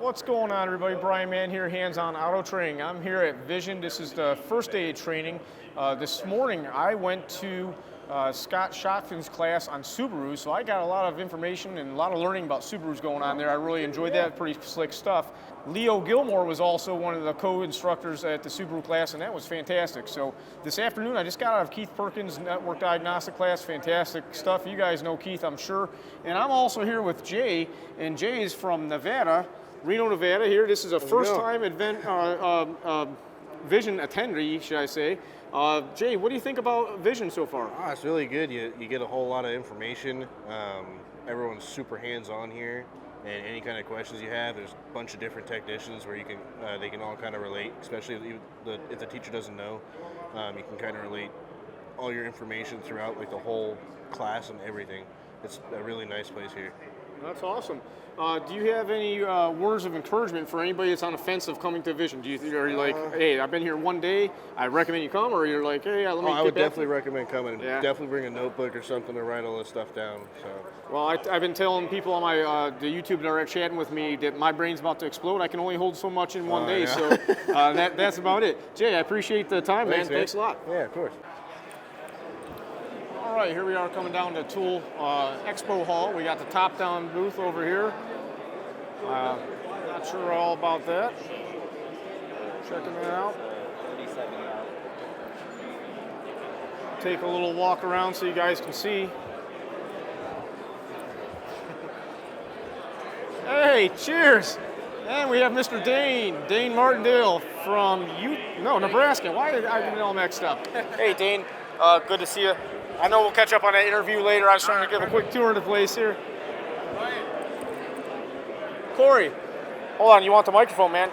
What's going on, everybody? Brian Mann here, hands-on auto training. I'm here at Vision. This is the first day of training. This morning I went to Scott Shotfin's class on Subaru, so I got a lot of information and a lot of learning about Subarus going on there. I really enjoyed that, pretty slick stuff. Leo Gilmore was also one of the co-instructors at the Subaru class, and that was fantastic. So this afternoon I just got out of Keith Perkins' network diagnostic class. Fantastic stuff. You guys know Keith, I'm sure. And I'm also here with Jay, and Jay is from Nevada, Reno, Nevada here. This is a first-time Vision attendee, should I say. Jay, what do you think about Vision so far? It's really good. You get a whole lot of information. Everyone's super hands-on here, and any kind of questions you have, there's a bunch of different technicians where you can they can all kind of relate. Especially if the teacher doesn't know, you can kind of relate all your information throughout like the whole class and everything. It's a really nice place here. That's awesome. Do you have any words of encouragement for anybody that's on the fence of coming to Vision? Are you like, hey, I've been here one day, I recommend you come, or you're like, hey, let me I would definitely recommend coming. Yeah. Definitely bring a notebook or something to write all this stuff down. So. Well, I've been telling people on my the YouTube that are chatting with me that my brain's about to explode. I can only hold so much in one day, yeah. so that's about it. Jay, I appreciate the time, man. Thanks a lot. Yeah, of course. All right, here we are coming down to Tool Expo Hall. We got the top-down booth over here. Not sure all about that. Checking that out. Take a little walk around so you guys can see. Hey, cheers! And we have Mr. Dane Martindale from Nebraska. Why did I get it all mixed up? Hey, Dane, good to see you. I know we'll catch up on that interview later. I was trying to give a quick tour of the place here. Corey, hold on. You want the microphone, man?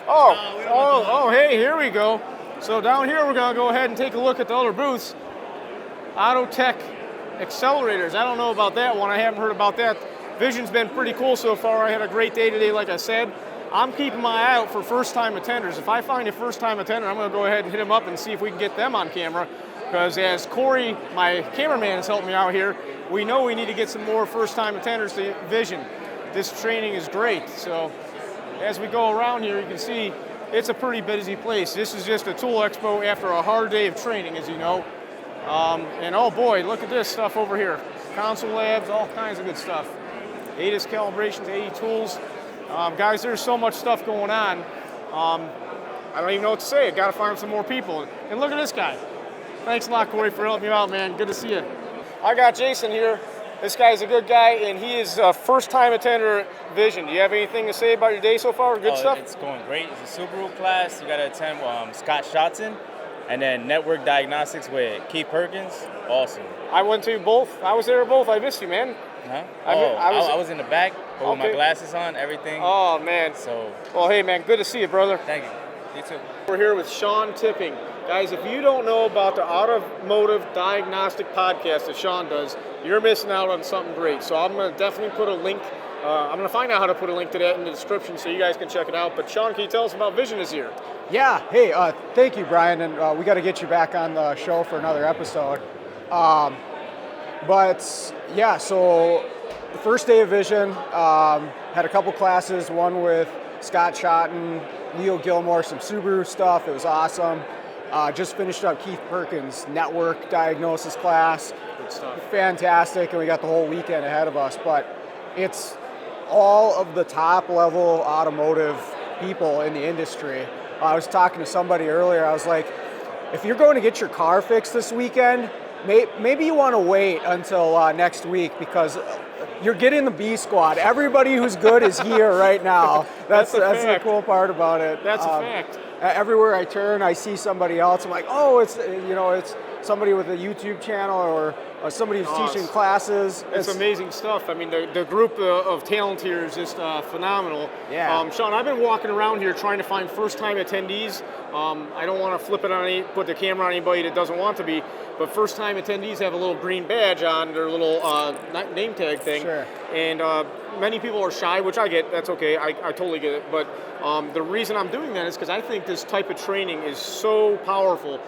Oh, hey, here we go. So down here, we're going to go ahead and take a look at the other booths. Auto Tech accelerators. I don't know about that one. I haven't heard about that. Vision's been pretty cool so far. I had a great day today, like I said. I'm keeping my eye out for first-time attenders. If I find a first-time attender, I'm going to go ahead and hit them up and see if we can get them on camera. Because as Corey, my cameraman, is helping me out here, we know we need to get some more first-time attenders to Vision. This training is great. So as we go around here, you can see it's a pretty busy place. This is just a tool expo after a hard day of training, as you know. And oh boy, look at this stuff over here. Console labs, all kinds of good stuff. ADAS calibrations, AE tools. Guys, there's so much stuff going on. I don't even know what to say. I got to find some more people. And look at this guy. Thanks a lot, Corey, for helping me out, man. Good to see you. I got Jason here. This guy's a good guy, and he is a first-time attender at Vision. Do you have anything to say about your day so far? Good stuff? It's going great. It's a Subaru class. You got to attend Scott Shotton, and then network diagnostics with Keith Perkins. Awesome. I went to both. I was there at both. I missed you, man. Huh? I was in the back, but with my glasses on, everything. Oh, man. Well, hey, man, good to see you, brother. Thank you. You too. We're here with Shawn Tipping. Guys, if you don't know about the automotive diagnostic podcast that Shawn does, you're missing out on something great. So I'm going to definitely put a link. I'm going to find out how to put a link to that in the description so you guys can check it out. But Shawn, can you tell us about Vision this year? Yeah. Hey, thank you, Brian. And we got to get you back on the show for another episode. But yeah, so the first day of Vision, had a couple classes, one with Scott Shotton, Leo Gilmore, some Subaru stuff. It was awesome. Just finished up Keith Perkins' network diagnosis class. Good stuff. Fantastic, and we got the whole weekend ahead of us. But it's all of the top level automotive people in the industry. I was talking to somebody earlier. I was like, if you're going to get your car fixed this weekend, maybe you want to wait until next week, because you're getting the B squad. Everybody who's good is here right now. That's the cool part about it. That's a fact. Everywhere I turn, I see somebody else. I'm like, oh, it's somebody with a YouTube channel or somebody who's teaching classes. It's amazing stuff. I mean, the group of talent here is just phenomenal. Yeah. Shawn, I've been walking around here trying to find first-time attendees. I don't want to put the camera on anybody that doesn't want to be, but first-time attendees have a little green badge on their little name tag thing. Sure. And many people are shy, which I get. That's okay. I totally get it. But the reason I'm doing that is because I think this type of training is so powerful.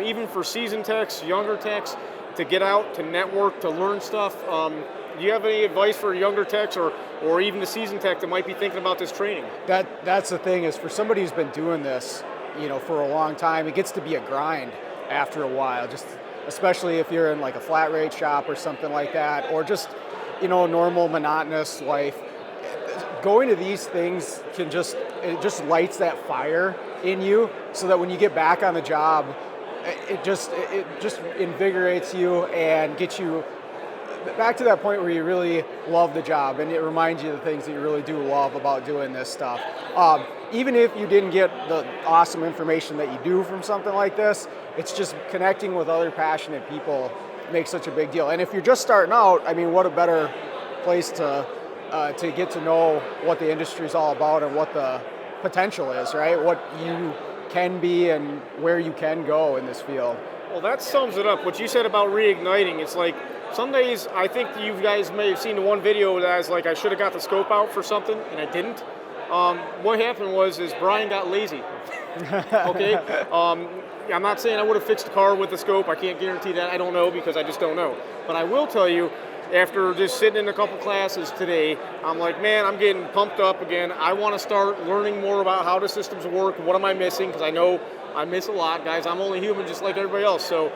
Even for seasoned techs, younger techs, to get out, to network, to learn stuff. Do you have any advice for younger techs or even the seasoned tech that might be thinking about this training? That's the thing is for somebody who's been doing this, for a long time, it gets to be a grind after a while. Just especially if you're in like a flat rate shop or something like that, or just a normal monotonous life. Going to these things it just lights that fire in you, so that when you get back on the job, it just invigorates you and gets you back to that point where you really love the job, and it reminds you of the things that you really do love about doing this stuff. Even if you didn't get the awesome information that you do from something like this, it's just connecting with other passionate people makes such a big deal. And if you're just starting out, I mean, what a better place to get to know what the industry is all about and what the potential is, right? What you can be and where you can go in this field. Well, that sums it up. What you said about reigniting, it's like some days I think you guys may have seen the one video that I was like, I should have got the scope out for something, and I didn't. What happened is Brian got lazy. Okay? I'm not saying I would have fixed the car with the scope. I can't guarantee that. I don't know because I just don't know. But I will tell you, after just sitting in a couple classes today, I'm like, man, I'm getting pumped up again. I want to start learning more about how the systems work. What am I missing? Because I know I miss a lot, guys. I'm only human just like everybody else. So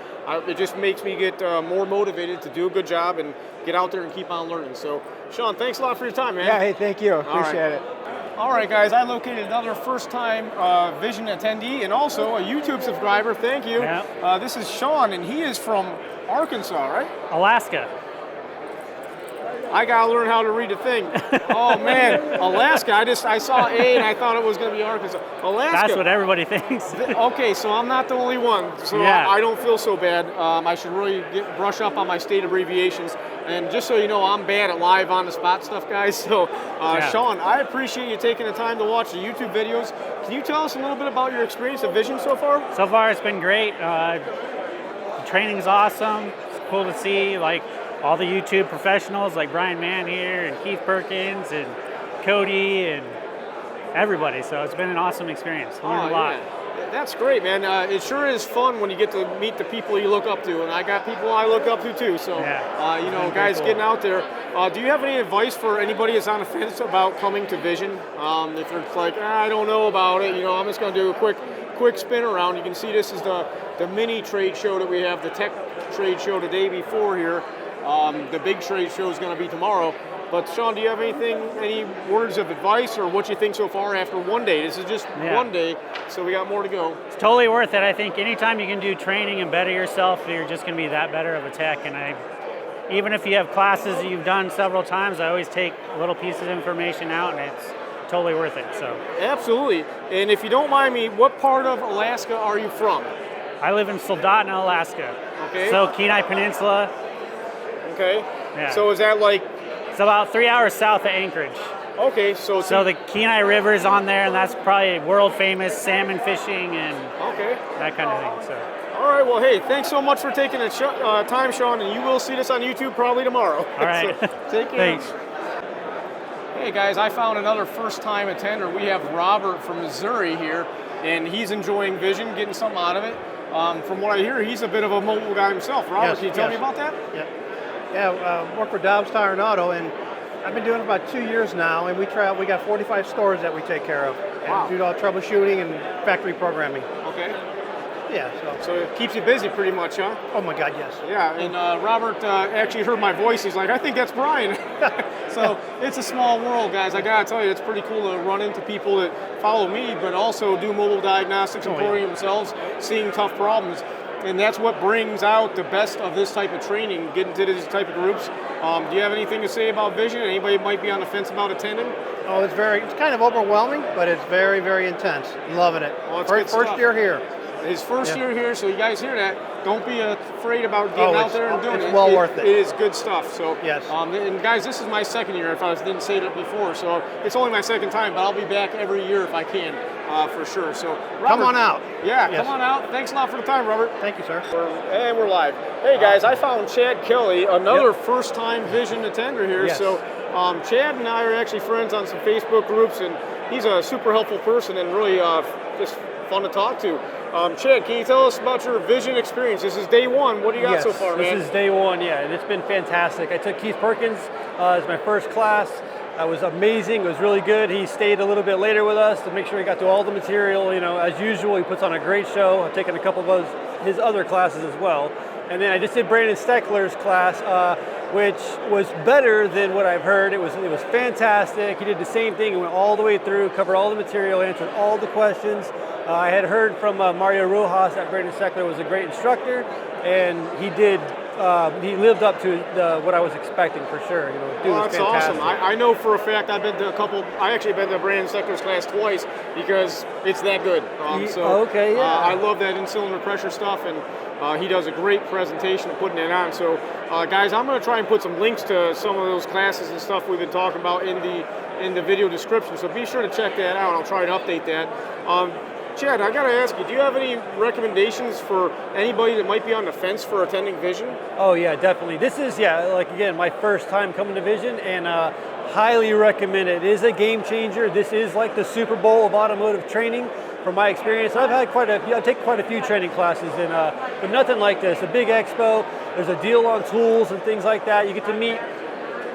it just makes me get more motivated to do a good job and get out there and keep on learning. So, Shawn, thanks a lot for your time, man. Yeah, hey, thank you. Appreciate it. All right, guys, I located another first-time Vision attendee and also a YouTube subscriber. Thank you. Yeah. This is Shawn, and he is from Arkansas, right? Alaska. I gotta learn how to read the thing. Oh man, Alaska. I saw A and I thought it was gonna be Arkansas. Alaska. That's what everybody thinks. Okay, so I'm not the only one. So Yeah. I don't feel so bad. I should really brush up on my state abbreviations. And just so you know, I'm bad at live on the spot stuff, guys. So, Yeah. Shawn, I appreciate you taking the time to watch the YouTube videos. Can you tell us a little bit about your experience of Vision so far? So far, it's been great. The training's awesome. It's cool to see all the YouTube professionals like Brian Mann here and Keith Perkins and Cody and everybody. So it's been an awesome experience. Learned a lot. Yeah. That's great, man. It sure is fun when you get to meet the people you look up to, and I got people I look up to too. So, guys, cool. Getting out there. Do you have any advice for anybody that's on the fence about coming to Vision? If they're like, I don't know about it, I'm just going to do a quick spin around. You can see this is the mini trade show that we have, the tech trade show the day before here. The big trade show is going to be tomorrow. But Shawn, do you have any words of advice or what you think so far after one day? This is just one day, so we got more to go. It's totally worth it. I think anytime you can do training and better yourself, you're just going to be that better of a tech. And even if you have classes that you've done several times, I always take little pieces of information out, and it's totally worth it. So absolutely. And if you don't mind me, what part of Alaska are you from? I live in Soldotna, Alaska. Okay. So Kenai Peninsula. Okay. Yeah. So is that like? It's about 3 hours south of Anchorage. Okay, so the Kenai River's on there, and that's probably world famous salmon fishing and that kind of thing. So. All right, well, hey, thanks so much for taking the time, Shawn, and you will see this on YouTube probably tomorrow. All right. So, take care. Thanks. Hey guys, I found another first-time attender. We have Robert from Missouri here, and he's enjoying Vision, getting something out of it. From what I hear, he's a bit of a mobile guy himself. Robert, can you tell me about that? Yeah, work for Dobbs Tire and Auto, and I've been doing it about 2 years now, and we got 45 stores that we take care of. And do all troubleshooting and factory programming. Okay. Yeah, so it keeps you busy pretty much, huh? Oh my God, yes. Yeah, and Robert actually heard my voice. He's like, I think that's Brian. So it's a small world, guys. I gotta tell you, it's pretty cool to run into people that follow me, but also do mobile diagnostics and programming themselves, seeing tough problems. And that's what brings out the best of this type of training, getting to this type of groups. Do you have anything to say about Vision? Anybody might be on the fence about attending? Oh, it's kind of overwhelming, but it's very, very intense. Loving it. Well, it's first year here. His first year here, so you guys hear that. Don't be afraid about getting out there and doing it. It's well worth it. It is good stuff. So, yes. And guys, this is my second year, if I didn't say that before. So it's only my second time, but I'll be back every year if I can, for sure. So, Robert, come on out. Yeah, yes. Come on out. Thanks a lot for the time, Robert. Thank you, sir. And we're live. Hey, guys, I found Chad Kelly, another first-time Vision attender here. Yes. So Chad and I are actually friends on some Facebook groups, and he's a super helpful person and really just fun to talk to. Chad, can you tell us about your vision experience? This is day one. What do you got so far, man? This is day one, yeah, and it's been fantastic. I took Keith Perkins as my first class. It was amazing. It was really good. He stayed a little bit later with us to make sure he got to all the material. You know, as usual, he puts on a great show. I've taken a couple of his other classes as well. And then I just did Brandon Steckler's class, which was better than what I've heard. It was fantastic. He did the same thing. He went all the way through, covered all the material, answered all the questions. I had heard from Mario Rojas that Brandon Steckler was a great instructor, and he did. He lived up to what I was expecting for sure. You know, well, that's awesome. I know for a fact I've been to a couple. I actually been to Brandon Steckler's class twice because it's that good. Okay, yeah. I love that in-cylinder pressure stuff, and he does a great presentation of putting it on. So, guys, I'm going to try and put some links to some of those classes and stuff we've been talking about in the video description. So be sure to check that out. I'll try and update that. Chad, I gotta ask you, do you have any recommendations for anybody that might be on the fence for attending Vision? Oh yeah, definitely. This is, like again, my first time coming to Vision, and highly recommend it. It is a game changer. This is like the Super Bowl of automotive training from my experience. I've had I've taken quite a few training classes, and but nothing like this. A big expo, there's a deal on tools and things like that. You get to meet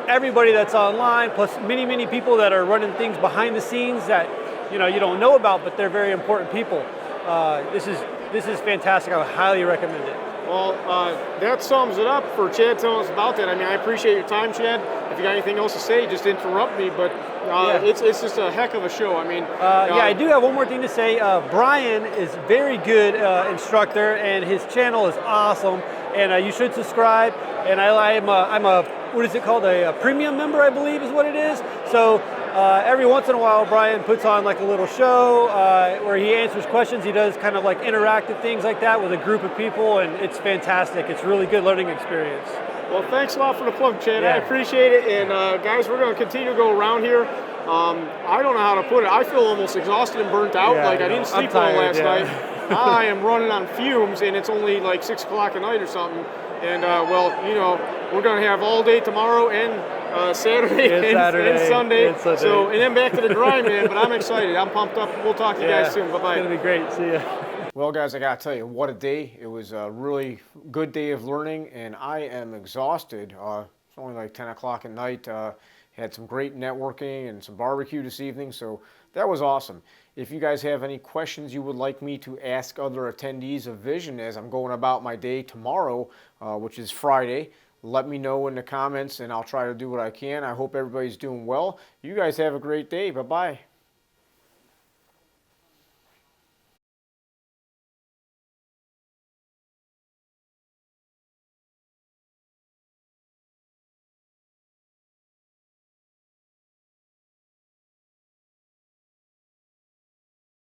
everybody that's online, plus many people that are running things behind the scenes that you don't know about, but they're very important people. This is fantastic. I would highly recommend it. Well, that sums it up for Chad telling us about that. I mean, I appreciate your time, Chad. If you got anything else to say, just interrupt me. But it's just a heck of a show. I mean, I do have one more thing to say. Brian is very good instructor, and his channel is awesome. And you should subscribe. And I'm a what is it called? A premium member, I believe, is what it is. So. Every once in a while, Brian puts on like a little show where he answers questions. He does kind of like interactive things like that with a group of people, and it's fantastic. It's a really good learning experience. Well, thanks a lot for the plug, Chad. Yeah. I appreciate it. And guys, we're going to continue to go around here. I don't know how to put it. I feel almost exhausted and burnt out. Yeah, I didn't sleep well last night. I am running on fumes, and it's only like 6 o'clock at night or something. And we're going to have all day tomorrow and Saturday and Sunday. So, and then back to the grind, man. But I'm excited. I'm pumped up. We'll talk to you guys soon. Bye-bye. It's going to be great. See ya. Well, guys, I got to tell you, what a day. It was a really good day of learning, and I am exhausted. It's only like 10 o'clock at night. Had some great networking and some barbecue this evening, so that was awesome. If you guys have any questions you would like me to ask other attendees of Vision as I'm going about my day tomorrow, which is Friday, let me know in the comments, and I'll try to do what I can. I hope everybody's doing well. You guys have a great day. Bye-bye.